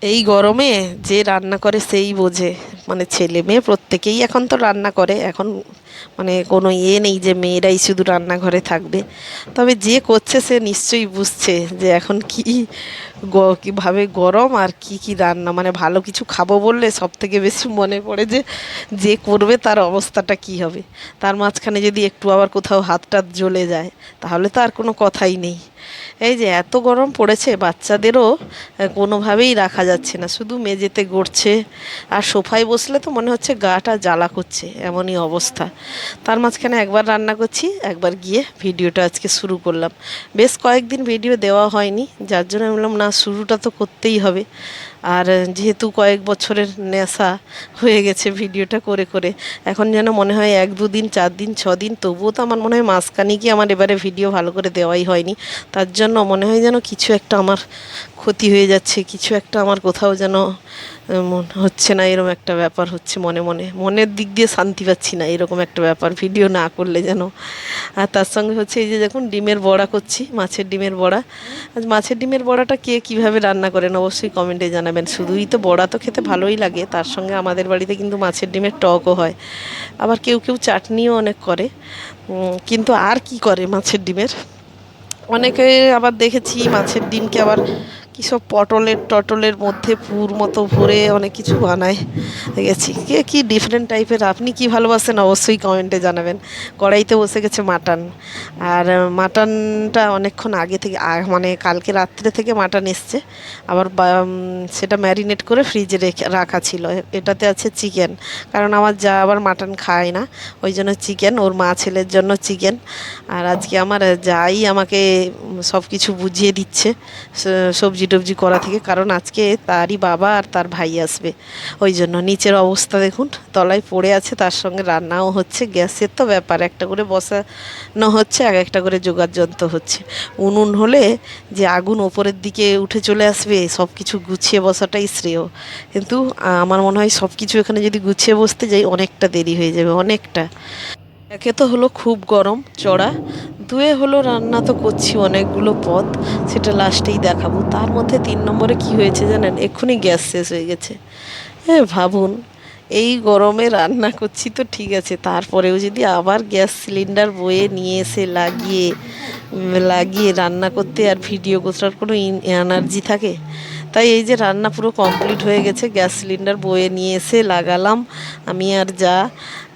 এই গরমে যে রান্না করে সেই বোঝে। মানে ছেলে মেয়ে প্রত্যেকেই এখন তো রান্না করে এখন। মানে কোনো নেই যে মেয়েরাই শুধু রান্নাঘরে থাকবে। তবে যে করছে সে নিশ্চয়ই বুঝছে যে এখন কীভাবে গরম আর কি কি রান্না, মানে ভালো কিছু খাবো বললে সব থেকে বেশি মনে পড়ে যে যে করবে তার অবস্থাটা কি হবে। তার মাঝখানে যদি একটু আবার কোথাও হাত টাত জ্বলে যায় তাহলে তো আর কোনো কথাই নেই। এই যে এত গরম পড়েছে, বাচ্চাদেরও কোনোভাবেই রাখা যাচ্ছে না, শুধু মেঝেতে গড়ছে। আর সোফায় বসলে তো মনে হচ্ছে গাটা জ্বালা করছে, এমনই অবস্থা। তার মাঝখানে একবার রান্না করছি, একবার গিয়ে ভিডিওটা আজকে শুরু করলাম। বেশ কয়েকদিন ভিডিও দেওয়া হয়নি, যার জন্য আমি বললাম না, শুরুটা তো করতেই হবে। আর যেহেতু কয়েক বছরের নেশা হয়ে গেছে ভিডিওটা করে করে, এখন যেন মনে হয় 1 2 দিন 4 দিন 6 দিন, তবুও তো আমার মনে হয় মাসখানেকই আমার এবারে ভিডিও ভালো করে দেওয়াই হয়নি। তার জন্য মনে হয় যেন কিছু একটা আমার ক্ষতি হয়ে যাচ্ছে, কিছু একটা আমার কোথাও যেন হচ্ছে না, এরকম একটা ব্যাপার হচ্ছে। মনে মনে মনের দিক দিয়ে শান্তি পাচ্ছি না, এরকম একটা ব্যাপার ভিডিও না করলে যেন। আর তার সঙ্গে হচ্ছে এই যে দেখুন, ডিমের বড়া করছি, মাছের ডিমের বড়া। আজ মাছের ডিমের বড়াটা কে কীভাবে রান্না করেন অবশ্যই কমেন্টে জানাবেন। শুধুই তো বড়া তো খেতে ভালোই লাগে, তার সঙ্গে আমাদের বাড়িতে কিন্তু মাছের ডিমের টকও হয়। আবার কেউ কেউ চাটনিও অনেক করে। কিন্তু আর কি করে মাছের ডিমের, অনেকে আবার দেখেছি মাছের ডিমকে আবার কী সব পটলের টটলের মধ্যে পুর মতো ভরে অনেক কিছু বানায় দেখেছি। কে কী ডিফারেন্ট টাইপের, আপনি কি ভালোবাসেন অবশ্যই কমেন্টে জানাবেন। কড়াইতে বসে গেছে মাটন। আর মাটনটা অনেকক্ষণ আগে থেকে মানে কালকে রাত্রে থেকে মাটন এসছে। আবার সেটা ম্যারিনেট করে ফ্রিজে রেখে রাখা ছিল। এটাতে আছে চিকেন, কারণ আমার যা আবার মাটন খায় না, ওই জন্য চিকেন, ওর মা ছেলের জন্য চিকেন। আর আজকে আমার যাই আমাকে সব কিছু বুঝিয়ে দিচ্ছে সবজি টবজি করা থেকে, কারণ আজকে তারই বাবা আর তার ভাই আসবে। ওই জন্য নিচের অবস্থা দেখুন, তলায় পড়ে আছে, তার সঙ্গে রান্নাও হচ্ছে। গ্যাসের তো ব্যাপার, একটা করে বসানো হচ্ছে, এক একটা করে জোগাড় যন্ত্র হচ্ছে। উনুন হলে যে আগুন ওপরের দিকে উঠে চলে আসবে, সব কিছু গুছিয়ে বসাটাই শ্রেয়। কিন্তু আমার মনে হয় সব কিছু এখানে যদি গুছিয়ে বসতে যাই অনেকটা দেরি হয়ে যাবে, অনেকটা। একে তো হলো খুব গরম চড়া, দুয়ে হলো রান্না তো করছি অনেকগুলো পদ, সেটা লাস্টেই দেখাবো। তার মধ্যে 3 নম্বরে কি হয়েছে জানেন, এক্ষুনি গ্যাস শেষ হয়ে গেছে। হ্যাঁ ভাবুন, এই গরমে রান্না করছি তো ঠিক আছে, তারপরেও যদি আবার গ্যাস সিলিন্ডার বয়ে নিয়ে এসে লাগিয়ে রান্না করতে আর ভিডিও করার কোনো এনার্জি থাকে? তাই এই যে রান্না পুরো কমপ্লিট হয়ে গেছে, গ্যাস সিলিন্ডার বয়ে নিয়ে এসে লাগালাম, আমি আর যা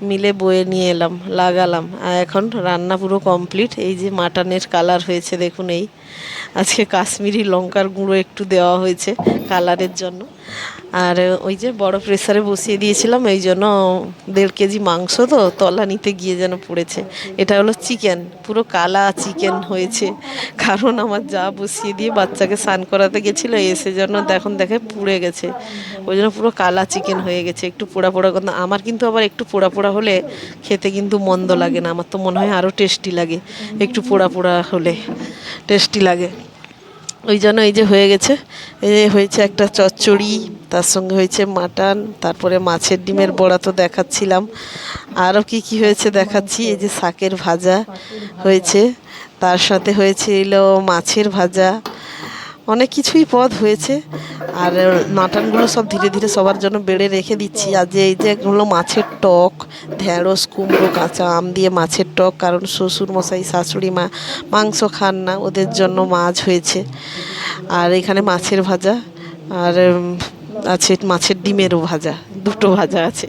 মিলে বয়ে নিয়ে এলাম, লাগালাম। আর এখন রান্না পুরো কমপ্লিট। এই যে মাটনের কালার হয়েছে দেখুন, এই আজকে কাশ্মীরি লঙ্কার গুঁড়ো একটু দেওয়া হয়েছে কালারের জন্য। আর ওই যে বড় প্রেসারে বসিয়ে দিয়েছিলাম, এই জন্য 1.5 কেজি মাংস তো তলানিতে গিয়ে যেন পড়েছে। এটা হলো চিকেন, পুরো কালা চিকেন হয়েছে, কারণ আমার যা বসিয়ে দিয়ে বাচ্চাকে স্নান করাতে গেছিলো, এসে যেন দেখে পুড়ে গেছে। ওই জন্য পুরো কালা চিকেন হয়ে গেছে, একটু পোড়া পোড়া গন্ধ। আমার কিন্তু আবার একটু পোড়া পোড়া হলে খেতে কিন্তু মন্দ লাগে না, আমার তো মনে হয় আরও টেস্টি লাগে, একটু পোড়া পোড়া হলে টেস্টি লাগে। ওই জন্য এই যে হয়ে গেছে, এই যে হয়েছে একটা চচ্চড়ি, তার সঙ্গে হয়েছে মাটন, তারপরে মাছের ডিমের বড়া তো দেখাচ্ছিলাম। আরও কি কি হয়েছে দেখাচ্ছি। এই যে শাকের ভাজা হয়েছে, তার সাথে হয়েছে এলো মাছের ভাজা, অনেক কিছুই পদ হয়েছে। আর মাটনগুলো সব ধীরে ধীরে সবার জন্য বেড়ে রেখে দিচ্ছি। আর যে এই যে হলো মাছের টক, ঢ্যাঁড়স কুমড়ো কাঁচা আম দিয়ে মাছের টক, কারণ শ্বশুর মশাই শাশুড়ি মা মাংস খান না, ওদের জন্য মাছ হয়েছে। আর এখানে মাছের ভাজা, আর আছে মাছের ডিমেরও ভাজা, দুটো ভাজা আছে।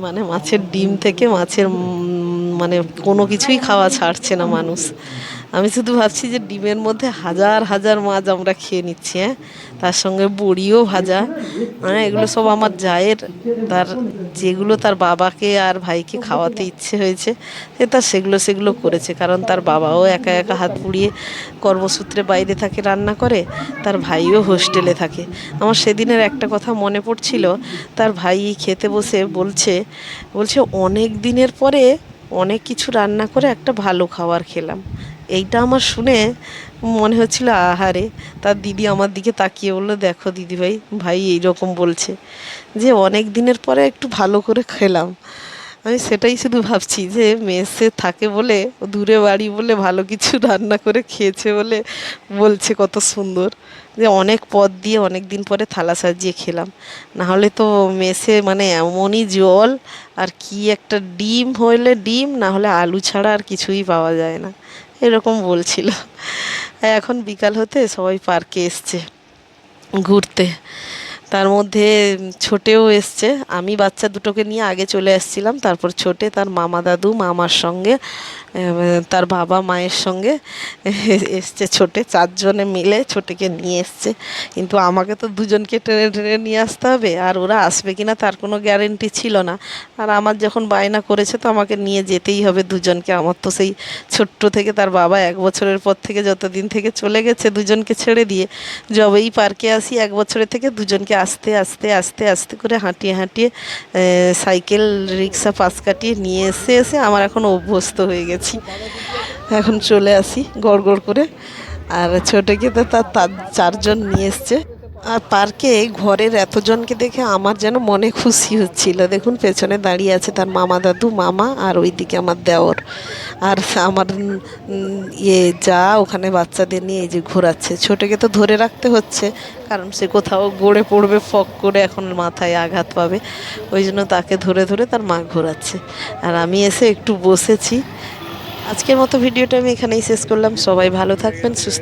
মানে মাছের ডিম থেকে মাছের মানে কোনো কিছুই খাওয়া ছাড়ছে না মানুষ। আমি শুধু ভাবছি যে ডিমের মধ্যে হাজার হাজার মাছ আমরা খেয়ে নিচ্ছি। হ্যাঁ, তার সঙ্গে বড়িও ভাজা। মানে এগুলো সব আমার জায়ের, তার যেগুলো তার বাবাকে আর ভাইকে খাওয়াতে ইচ্ছে হয়েছে সে তার সেগুলো করেছে, কারণ তার বাবাও একা একা হাত পুড়িয়ে কর্মসূত্রে বাইরে থাকে, রান্না করে, তার ভাইও হোস্টেলে থাকে। আমার সেদিনের একটা কথা মনে পড়ছিল, তার ভাই খেতে বসে বলছে অনেক দিনের পরে অনেক কিছু রান্না করে একটা ভালো খাবার খেলাম। এইটা আমার শুনে মনে হচ্ছিল আহারে। তার দিদি আমার দিকে তাকিয়ে বললো, দেখো দিদিভাই, ভাই এইরকম বলছে যে অনেক দিনের পরে একটু ভালো করে খেলাম। আমি সেটাই শুধু ভাবছি যে মেসে থাকে বলে, দূরে বাড়ি বলে, ভালো কিছু রান্না করে খেয়েছে বলে বলছে কত সুন্দর, যে অনেক পদ দিয়ে অনেক দিন পরে থালা সাজিয়ে খেলাম। না হলে তো মেসে মানে এমনই জল, আর কি একটা ডিম হইলে ডিম, না হলে আলু ছাড়া আর কিছুই পাওয়া যায় না, এরকম বলছিল। এখন বিকাল হতে সবাই পার্কে এসছে ঘুরতে। তার মধ্যে ছোটেও এসছে। আমি বাচ্চা দুটোকে নিয়ে আগে চলে এসেছিলাম, তারপর ছোটে তার মামা দাদু মামার সঙ্গে, তার বাবা মায়ের সঙ্গে এসছে ছোটে, চারজনে মিলে ছোটেকে নিয়ে এসছে। কিন্তু আমাকে তো দুজনকে টেনে টেনে নিয়ে আসতে হবে, আর ওরা আসবে কিনা তার কোনো গ্যারেন্টি ছিল না। আর আমার যখন বায়না করেছে তো আমাকে নিয়ে যেতেই হবে দুজনকে। আমার তো সেই ছোট্ট থেকে তার বাবা 1 বছরের পর থেকে যতদিন থেকে চলে গেছে দুজনকে ছেড়ে দিয়ে, যবেই পার্কে আসি 1 বছরের থেকে দুজনকে আস্তে আস্তে আস্তে আস্তে করে হাঁটিয়ে হাঁটিয়ে সাইকেল রিক্সা পাশ কাটিয়ে নিয়ে এসে এসে আমার এখন অভ্যস্ত হয়ে গেছি। এখন চলে আসি গড় গড় করে। আর ছোটকে তো তার তার চারজন নিয়ে এসছে। আর পার্কে ঘরের এতজনকে দেখে আমার যেন মনে খুশি হচ্ছিল। দেখুন পেছনে দাঁড়িয়ে আছে তার মামা দাদু মামা, আর ওইদিকে আমার দেওর, আর আমার যা ওখানে বাচ্চাদের নিয়ে এই যে ঘোরাচ্ছে। ছোটকে তো ধরে রাখতে হচ্ছে, কারণ সে কোথাও গড়ে পড়বে ফক করে, এখন মাথায় আঘাত পাবে। ওই জন্য তাকে ধরে ধরে তার মা ঘোরাচ্ছে। আর আমি এসে একটু বসেছি। আজকের মতো ভিডিওটা আমি এখানেই শেষ করলাম। সবাই ভালো থাকবেন, সুস্থ